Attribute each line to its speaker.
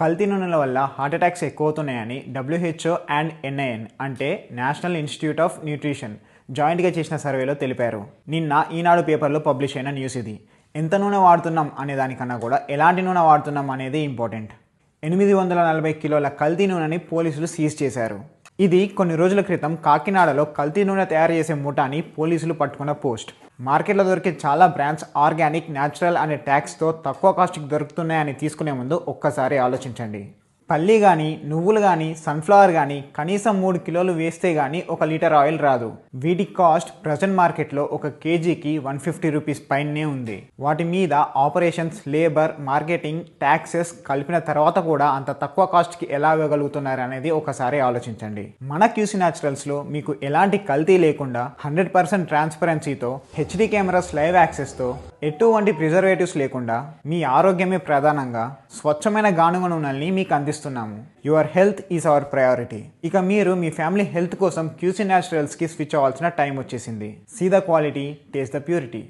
Speaker 1: కల్తీ నూనెల వల్ల హార్ట్ అటాక్స్ ఎక్కువ అవుతున్నాయని డబ్ల్యూహెచ్ఓ అండ్ ఎన్ఐఎన్ అంటే నేషనల్ ఇన్స్టిట్యూట్ ఆఫ్ న్యూట్రిషన్ జాయింట్గా చేసిన సర్వేలో తెలిపారు. నిన్న ఈనాడు పేపర్లో పబ్లిష్ అయిన న్యూస్ ఇది. ఎంత నూనె వాడుతున్నాం అనే దానికన్నా కూడా ఎలాంటి నూనె వాడుతున్నాం అనేది ఇంపార్టెంట్. 840 కిలోల కల్తీ నూనెని పోలీసులు సీజ్ చేశారు. ఇది కొన్ని రోజుల క్రితం కాకినాడలో కల్తీ నూనె తయారు చేసే ముఠాని పోలీసులు పట్టుకున్న పోస్ట్. మార్కెట్లో దొరికే చాలా బ్రాండ్స్ ఆర్గానిక్, న్యాచురల్ అనే ట్యాక్స్తో తక్కువ కాస్ట్కి దొరుకుతున్నాయని తీసుకునే ముందు ఒక్కసారి ఆలోచించండి. పల్లి కానీ, నువ్వులు కానీ, సన్ఫ్లవర్ కానీ కనీసం 3 కిలోలు వేస్తే కానీ 1 లీటర్ ఆయిల్ రాదు. వీటి కాస్ట్ ప్రజెంట్ మార్కెట్లో 1 కేజీకి 150 రూపీస్ పైనే ఉంది. వాటి మీద ఆపరేషన్స్, లేబర్, మార్కెటింగ్, ట్యాక్సెస్ కలిపిన తర్వాత కూడా అంత తక్కువ కాస్ట్కి ఎలా ఇవ్వగలుగుతున్నారు అనేది ఒకసారి ఆలోచించండి. మన క్యూసీ న్యాచురల్స్లో మీకు ఎలాంటి కల్తీ లేకుండా 100% ట్రాన్స్పరెన్సీతో, హెచ్డీ కెమెరాస్ లైవ్ యాక్సెస్తో, ఎటువంటి ప్రిజర్వేటివ్స్ లేకుండా మీ ఆరోగ్యమే ప్రధానంగా స్వచ్ఛమైన గానుగ నూనెల్ని మీకు అందిస్తున్నాము. Your health is our priority. ఇక మీరు మీ ఫ్యామిలీ హెల్త్ కోసం క్యూసీ న్యాచురల్స్కి స్విచ్ అవ్వాల్సిన టైం వచ్చేసింది. See the quality, taste the purity.